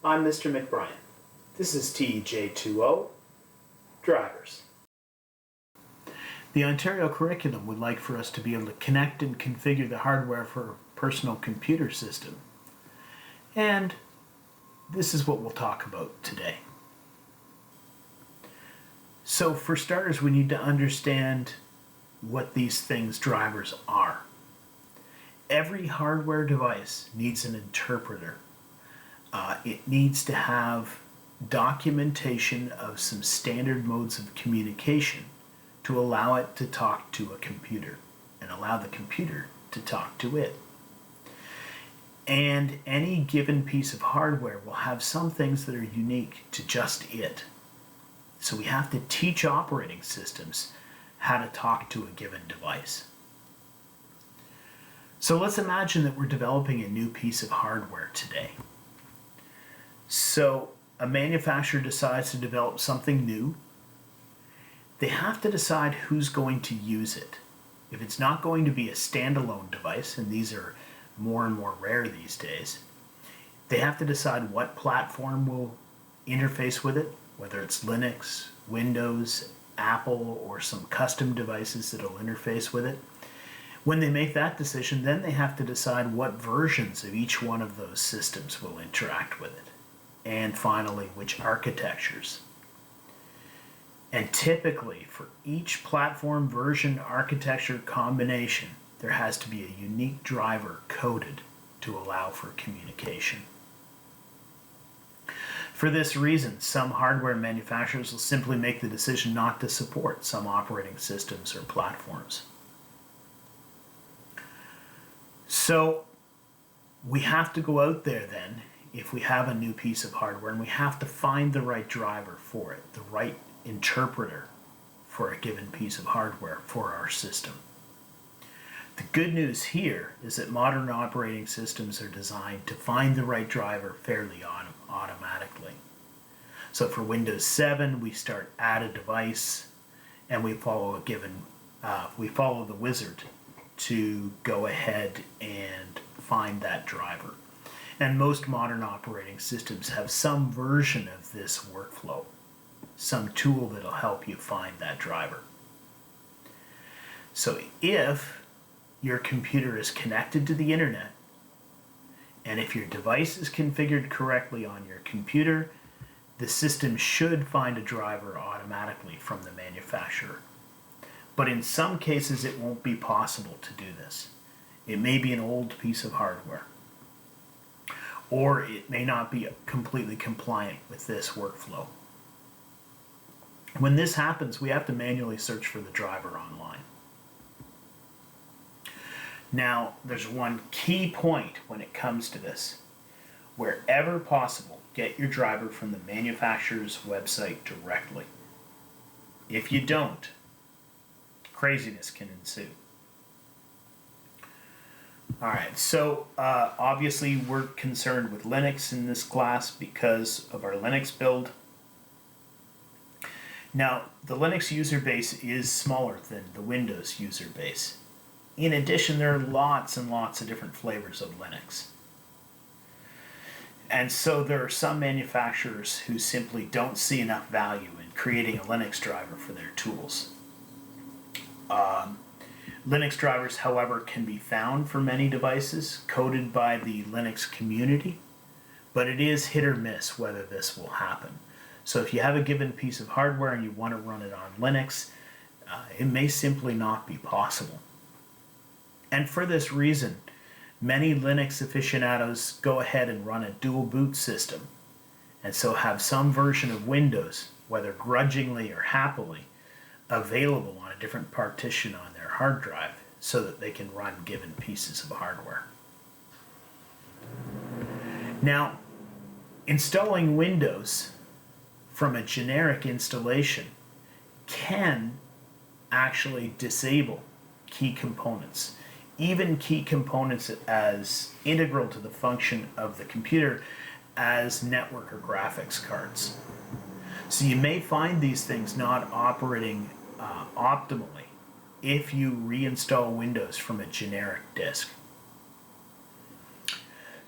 I'm Mr. McBrien. This is TEJ20, Drivers. The Ontario curriculum would like for us to be able to connect and configure the hardware for a personal computer system. And this is what we'll talk about today. So for starters, we need to understand what these things drivers are. Every hardware device needs an interpreter. It needs to have documentation of some standard modes of communication to allow it to talk to a computer and allow the computer to talk to it. And any given piece of hardware will have some things that are unique to just it. So we have to teach operating systems how to talk to a given device. So let's imagine that we're developing a new piece of hardware today. So a manufacturer decides to develop something new. They have to decide who's going to use it. If it's not going to be a standalone device, and these are more and more rare these days, they have to decide what platform will interface with it, whether it's Linux, Windows, Apple, or some custom devices that will interface with it. When they make that decision, then they have to decide what versions of each one of those systems will interact with it. And finally, which architectures. And typically, for each platform version architecture combination, there has to be a unique driver coded to allow for communication. For this reason, some hardware manufacturers will simply make the decision not to support some operating systems or platforms. So we have to go out there then, if we have a new piece of hardware, and we have to find the right driver for it, the right interpreter for a given piece of hardware for our system. The good news here is that modern operating systems are designed to find the right driver fairly automatically. So for Windows 7, we start add a device, and we follow the wizard to go ahead and find that driver. And most modern operating systems have some version of this workflow, some tool that'll help you find that driver. So if your computer is connected to the internet, and if your device is configured correctly on your computer, the system should find a driver automatically from the manufacturer. But in some cases, it won't be possible to do this. It may be an old piece of hardware, or it may not be completely compliant with this workflow. When this happens, we have to manually search for the driver online. Now, there's one key point when it comes to this. Wherever possible, get your driver from the manufacturer's website directly. If you don't, craziness can ensue. Alright, so obviously we're concerned with Linux in this class because of our Linux build. Now, the Linux user base is smaller than the Windows user base. In addition, there are lots and lots of different flavors of Linux. And so there are some manufacturers who simply don't see enough value in creating a Linux driver for their tools. Linux drivers, however, can be found for many devices, coded by the Linux community, but it is hit or miss whether this will happen. So if you have a given piece of hardware and you want to run it on Linux, it may simply not be possible. And for this reason, many Linux aficionados go ahead and run a dual boot system, and so have some version of Windows, whether grudgingly or happily, available on a different partition on their hard drive so that they can run given pieces of hardware. Now, installing Windows from a generic installation can actually disable key components, even key components as integral to the function of the computer as network or graphics cards. So you may find these things not operating optimally if you reinstall Windows from a generic disk.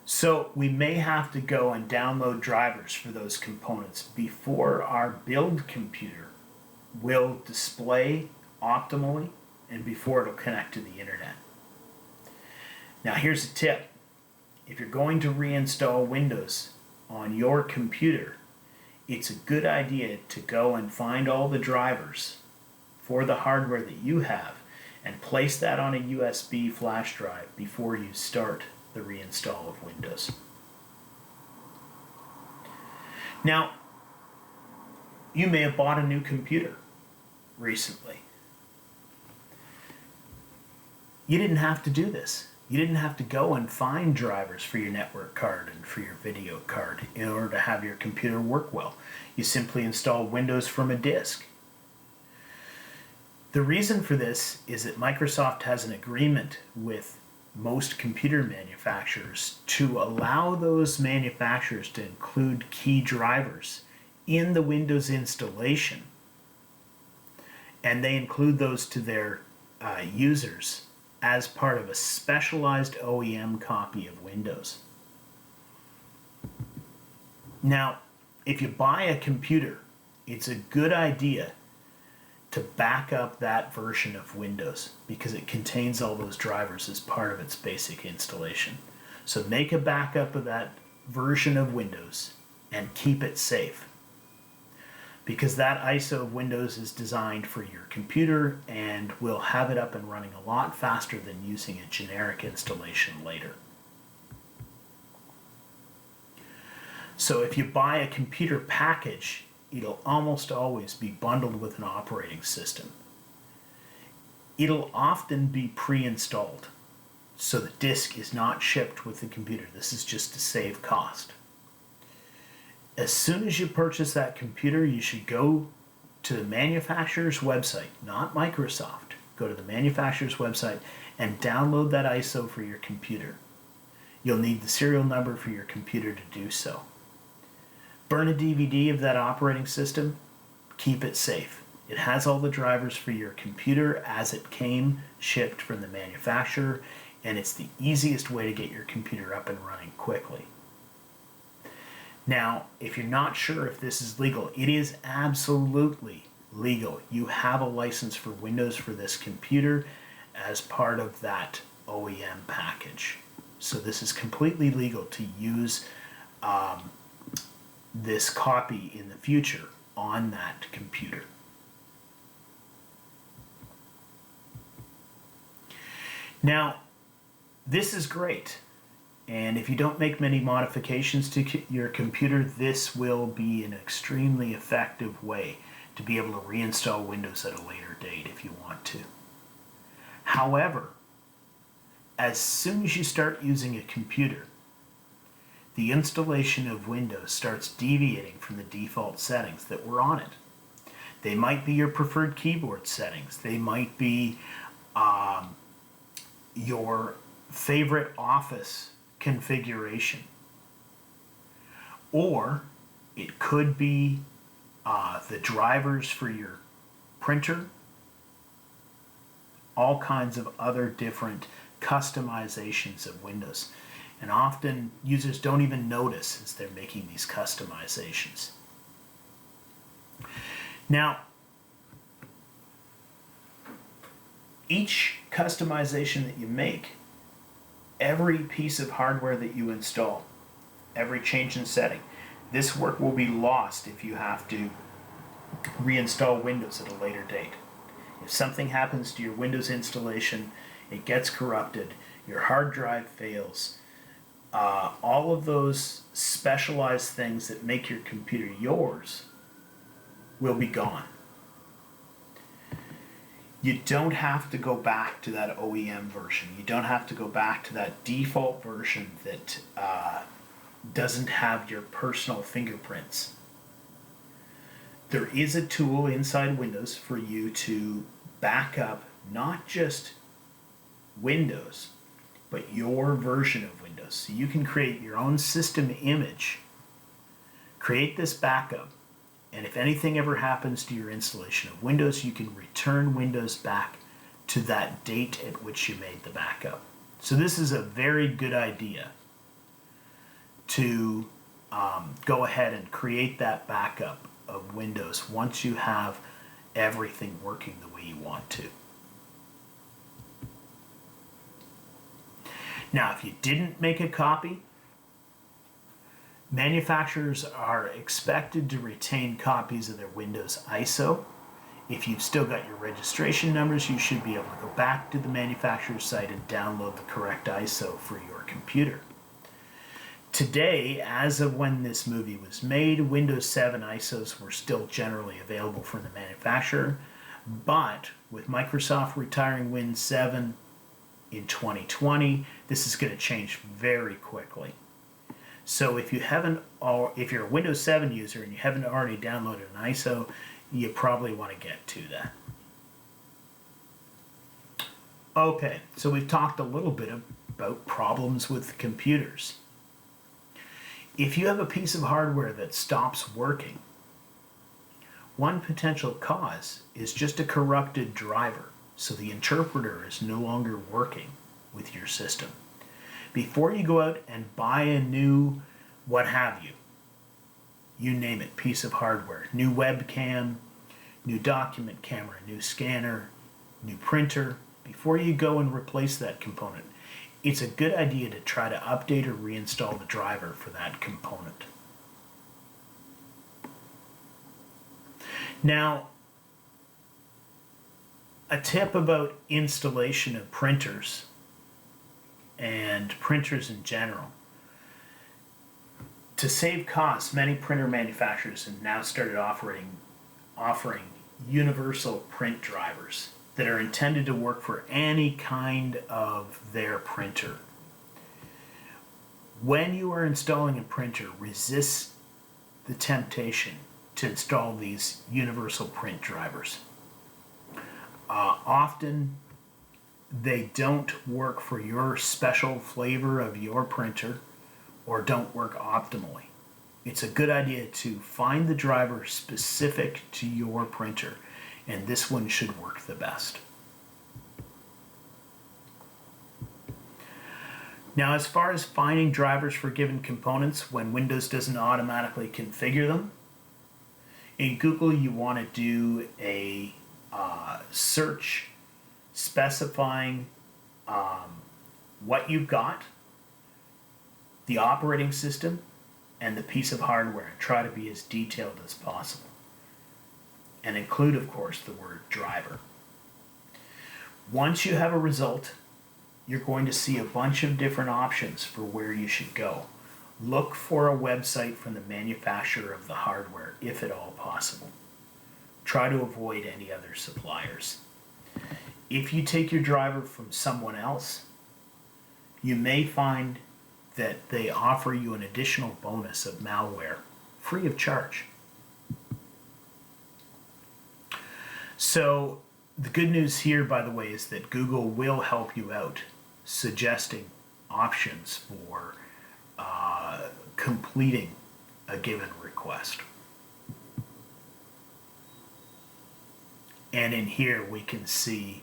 So we may have to go and download drivers for those components before our build computer will display optimally and before it'll connect to the internet. Now here's a tip. If you're going to reinstall Windows on your computer, it's a good idea to go and find all the drivers for the hardware that you have and place that on a USB flash drive before you start the reinstall of Windows. Now, you may have bought a new computer recently. You didn't have to do this. You didn't have to go and find drivers for your network card and for your video card in order to have your computer work well. You simply install Windows from a disk. The reason for this is that Microsoft has an agreement with most computer manufacturers to allow those manufacturers to include key drivers in the Windows installation. And they include those to their users as part of a specialized OEM copy of Windows. Now, if you buy a computer, it's a good idea to back up that version of Windows because it contains all those drivers as part of its basic installation. So make a backup of that version of Windows and keep it safe, because that ISO of Windows is designed for your computer and will have it up and running a lot faster than using a generic installation later. So if you buy a computer package, it'll almost always be bundled with an operating system. It'll often be pre-installed, so the disk is not shipped with the computer. This is just to save cost. As soon as you purchase that computer, you should go to the manufacturer's website, not Microsoft. Go to the manufacturer's website and download that ISO for your computer. You'll need the serial number for your computer to do so. Burn a DVD of that operating system, keep it safe. It has all the drivers for your computer as it came shipped from the manufacturer, and it's the easiest way to get your computer up and running quickly. Now, if you're not sure if this is legal, it is absolutely legal. You have a license for Windows for this computer as part of that OEM package. So this is completely legal to use this copy in the future on that computer. Now, this is great. And if you don't make many modifications to your computer, this will be an extremely effective way to be able to reinstall Windows at a later date if you want to. However, as soon as you start using a computer, the installation of Windows starts deviating from the default settings that were on it. They might be your preferred keyboard settings. They might be your favorite Office configuration. Or it could be the drivers for your printer, all kinds of other different customizations of Windows. And often users don't even notice as they're making these customizations. Now, each customization that you make, every piece of hardware that you install, every change in setting, this work will be lost if you have to reinstall Windows at a later date. If something happens to your Windows installation, it gets corrupted, your hard drive fails, all of those specialized things that make your computer yours will be gone. You don't have to go back to that OEM version. You don't have to go back to that default version that doesn't have your personal fingerprints. There is a tool inside Windows for you to back up not just Windows, but your version of Windows. So you can create your own system image, create this backup, and if anything ever happens to your installation of Windows, you can return Windows back to that date at which you made the backup. So this is a very good idea to go ahead and create that backup of Windows once you have everything working the way you want to. Now, if you didn't make a copy, manufacturers are expected to retain copies of their Windows ISO. If you've still got your registration numbers, you should be able to go back to the manufacturer's site and download the correct ISO for your computer. Today, as of when this movie was made, Windows 7 ISOs were still generally available from the manufacturer, but with Microsoft retiring Win 7 in 2020, this is going to change very quickly. So if you're a Windows 7 user and you haven't already downloaded an ISO, you probably want to get to that. Okay, so we've talked a little bit about problems with computers. If you have a piece of hardware that stops working, one potential cause is just a corrupted driver, so the interpreter is no longer working with your system. Before you go out and buy a new, what have you, you name it, piece of hardware, new webcam, new document camera, new scanner, new printer, before you go and replace that component, it's a good idea to try to update or reinstall the driver for that component. Now, a tip about installation of printers and printers in general. To save costs, many printer manufacturers have now started offering universal print drivers that are intended to work for any kind of their printer. When you are installing a printer, resist the temptation to install these universal print drivers. Often they don't work for your special flavor of your printer or don't work optimally. It's a good idea to find the driver specific to your printer, and this one should work the best. Now, as far as finding drivers for given components when Windows doesn't automatically configure them, in Google you want to do a search specifying what you've got, the operating system, and the piece of hardware, and try to be as detailed as possible. And include, of course, the word driver. Once you have a result, you're going to see a bunch of different options for where you should go. Look for a website from the manufacturer of the hardware, if at all possible. Try to avoid any other suppliers. If you take your driver from someone else, you may find that they offer you an additional bonus of malware, free of charge. So the good news here, by the way, is that Google will help you out, suggesting options for completing a given request. And in here we can see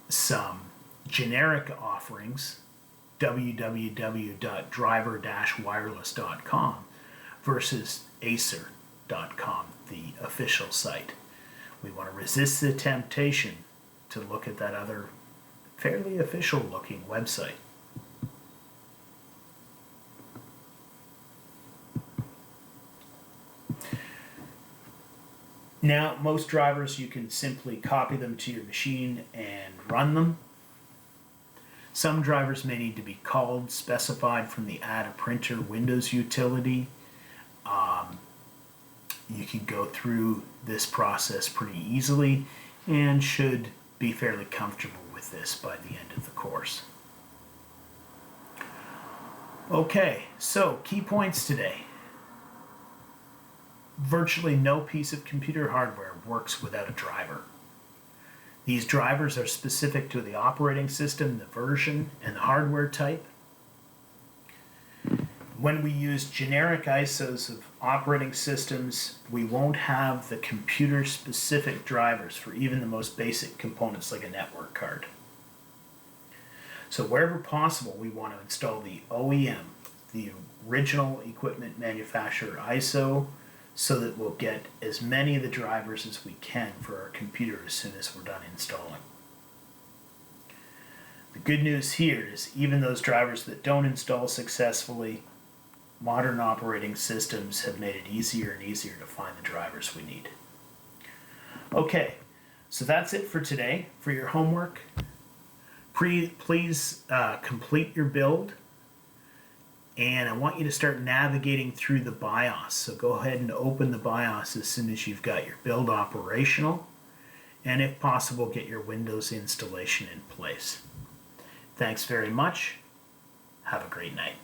some generic offerings, www.driver-wireless.com versus acer.com, the official site. We want to resist the temptation to look at that other fairly official looking website. Now, most drivers, you can simply copy them to your machine and run them. Some drivers may need to be called, specified from the Add a Printer Windows utility. You can go through this process pretty easily and should be fairly comfortable with this by the end of the course. Okay, so key points today. Virtually no piece of computer hardware works without a driver. These drivers are specific to the operating system, the version, and the hardware type. When we use generic ISOs of operating systems, we won't have the computer-specific drivers for even the most basic components like a network card. So wherever possible, we want to install the OEM, the original equipment manufacturer ISO, so that we'll get as many of the drivers as we can for our computer as soon as we're done installing. The good news here is even those drivers that don't install successfully, modern operating systems have made it easier and easier to find the drivers we need. Okay, so that's it for today. For your homework, please complete your build, and I want you to start navigating through the BIOS. So go ahead and open the BIOS as soon as you've got your build operational, and if possible, get your Windows installation in place. Thanks very much. Have a great night.